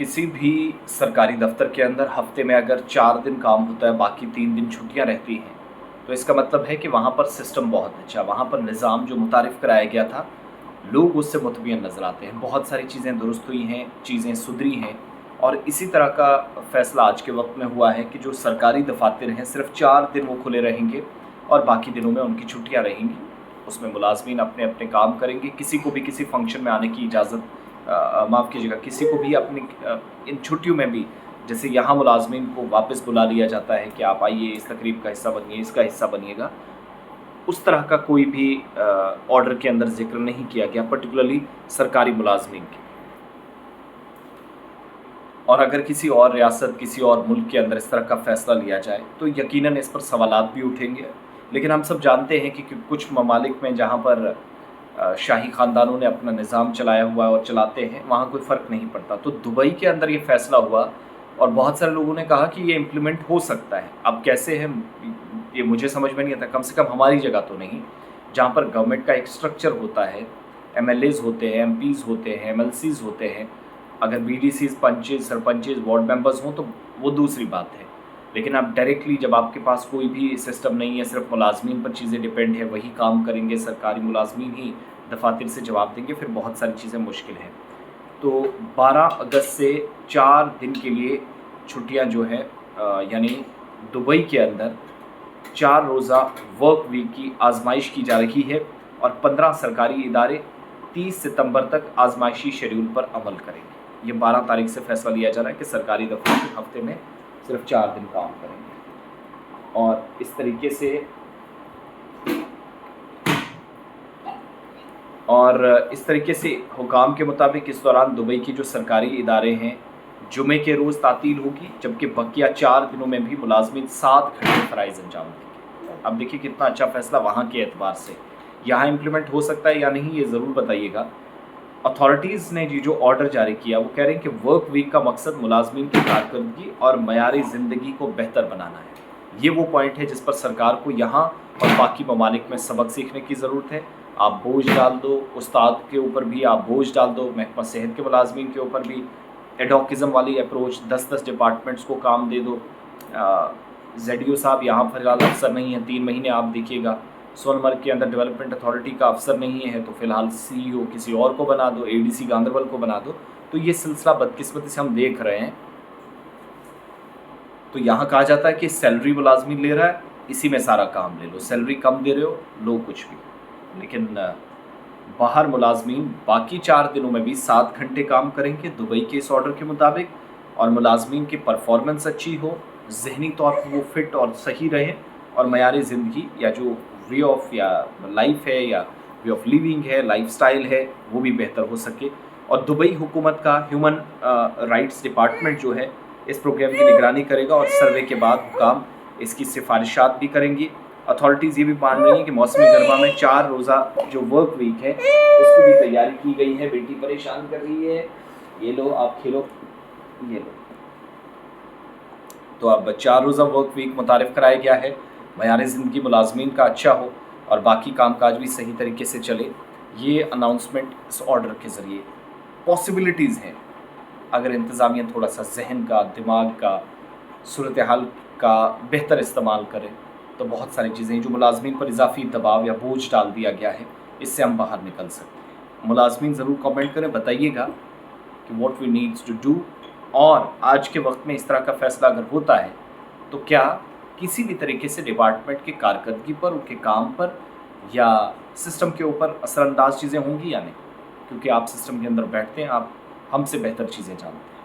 किसी भी सरकारी दफ्तर के अंदर हफ्ते में अगर 4 दिन काम होता है, बाकी 3 दिन छुट्टियां रहती हैं, तो इसका मतलब है कि वहाँ पर सिस्टम बहुत अच्छा, वहाँ पर निज़ाम जो मुतारिफ़ कराया गया था, लोग उससे मुतमईन नज़र आते हैं। बहुत सारी चीज़ें दुरुस्त हुई हैं, चीज़ें सुधरी हैं। और इसी तरह का फ़ैसला आज के वक्त में हुआ है कि जो सरकारी दफातर हैं, सिर्फ़ 4 दिन वो खुले रहेंगे और बाकी दिनों में उनकी छुट्टियाँ रहेंगी। उसमें मुलाज़मीन अपने अपने काम करेंगे। किसी को भी किसी फंक्शन में आने की इजाज़त, माफ़ कीजिएगा, किसी को भी अपनी इन छुट्टियों में भी, जैसे यहाँ मुलाज़मीन को वापस बुला लिया जाता है कि आप आइए, इस तकरीब का हिस्सा बनिए, इसका हिस्सा बनिएगा, उस तरह का कोई भी ऑर्डर के अंदर जिक्र नहीं किया गया, पर्टिकुलरली सरकारी मुलाज़मीन के। और अगर किसी और रियासत, किसी और मुल्क के अंदर इस तरह का फ़ैसला लिया जाए तो यकीनन इस पर सवालात भी उठेंगे। लेकिन हम सब जानते हैं कि कुछ ममालिक में जहाँ पर शाही ख़ानदानों ने अपना निज़ाम चलाया हुआ है और चलाते हैं, वहाँ कोई फ़र्क नहीं पड़ता। तो दुबई के अंदर ये फ़ैसला हुआ और बहुत सारे लोगों ने कहा कि ये इम्प्लीमेंट हो सकता है। अब कैसे है ये मुझे समझ में नहीं आता, कम से कम हमारी जगह तो नहीं, जहाँ पर गवर्नमेंट का एक स्ट्रक्चर होता है, एमएलएज़ होते हैं, एमपीज़ होते हैं, एमएलसीज़ होते हैं। अगर बीडीसीज़, पंचेज़, सरपंचेज़, वार्ड मेंबर्स हों तो वो दूसरी बात है। लेकिन अब डायरेक्टली जब आपके पास कोई भी सिस्टम नहीं है, सिर्फ मुलाज़मीन पर चीज़ें डिपेंड है, वही काम करेंगे, सरकारी मुलाज़मीन ही दफातर से जवाब देंगे, फिर बहुत सारी चीज़ें मुश्किल हैं। तो 12 अगस्त से 4 दिन के लिए छुट्टियां जो है, यानी दुबई के अंदर 4 रोज़ा वर्क वीक की आजमाइश की जा रही है और 15 सरकारी इदारे 30 सितंबर तक आजमाइशी शेड्यूल पर अमल करेंगे। ये 12 तारीख से फैसला लिया जा रहा है कि सरकारी दफ्तर हफ्ते में सिर्फ 4 दिन काम करेंगे। और इस तरीके से हुकाम के मुताबिक इस दौरान दुबई की जो सरकारी इदारे हैं, जुमे के रोज़ तातील होगी, जबकि बकिया 4 दिनों में भी मुलाजमीन 7 घंटे फ़राइज़ अंजाम देंगे। अब देखिए कितना अच्छा फ़ैसला वहाँ के एतबार से। यहाँ इम्प्लीमेंट हो सकता है या नहीं, ये ज़रूर बताइएगा। अथॉरिटीज़ ने ये जो ऑर्डर जारी किया, वो कह रहे हैं कि वर्क वीक का मकसद मुलाजमीन की कारकर्दगी और मयारी ज़िंदगी को बेहतर बनाना है। ये वो पॉइंट है जिस पर सरकार को यहाँ और बाकी ममालिक में सबक सीखने की ज़रूरत है। आप बोझ डाल दो उस्ताद के ऊपर भी, आप बोझ डाल दो महकमा सेहत के मुलाजमीन के ऊपर भी, एडोकिज़म वाली अप्रोच, 10-10 डिपार्टमेंट्स को काम दे दो। ZDO साहब यहाँ फ़िलहाल अफसर नहीं है, 3 महीने आप देखिएगा। सोनमर्ग के अंदर डेवलपमेंट अथॉरिटी का अफसर नहीं है, तो फ़िलहाल CEO किसी और को बना दो, ADC गांदरबल को बना दो। तो ये सिलसिला बदकिस्मती से हम देख रहे हैं। तो यहाँ कहा जाता है कि सैलरी मुलाजमीन ले रहा है, इसी में सारा काम ले लो, सैलरी कम दे रहे हो, लो कुछ भी। लेकिन बाहर मुलाजमीन बाकी 4 दिनों में भी 7 घंटे काम करेंगे दुबई के इस ऑर्डर के मुताबिक, और मुलाजमीन की परफॉर्मेंस अच्छी हो, जहनी तौर पर वो फिट और सही रहे, और मयारी ज़िंदगी या जो वे ऑफ या लाइफ है या वे ऑफ लिविंग है, लाइफस्टाइल है, वो भी बेहतर हो सके। और दुबई हुकूमत का ह्यूमन राइट्स डिपार्टमेंट जो है इस प्रोग्राम की निगरानी करेगा और सर्वे के बाद हुकाम इसकी सिफारिशात भी करेंगी। अथॉरिटीज़ ये भी मान रही हैं कि मौसमी गरमा में 4 रोज़ा जो वर्क वीक है उसकी भी तैयारी की गई है। बेटी परेशान कर रही है, ये लो आप खेलो, ये लो। तो अब 4 रोज़ा वर्क वीक मुतारिफ़ कराया गया है, मयार ज़िंदगी मुलाजमीन का अच्छा हो और बाकी कामकाज भी सही तरीके से चले। ये अनाउंसमेंट इस ऑर्डर के ज़रिए पॉसिबिलिटीज़ हैं। अगर इंतज़ामिया थोड़ा सा जहन का, दिमाग का, सूरत हाल का बेहतर इस्तेमाल करें तो बहुत सारी चीज़ें जो मुलाजमीन पर इजाफी दबाव या बोझ डाल दिया गया है, इससे हम बाहर निकल सकते हैं। मुलाजमीन ज़रूर कमेंट करें, बताइएगा कि what we needs to do. और आज के वक्त में इस तरह का फ़ैसला अगर होता है तो क्या किसी भी तरीके से डिपार्टमेंट की कारकर्दगी पर, उनके काम पर या सिस्टम के ऊपर असरअंदाज चीज़ें होंगी या नहीं, क्योंकि आप सिस्टम के अंदर बैठते हैं, आप हमसे बेहतर चीज़ें जानते हैं।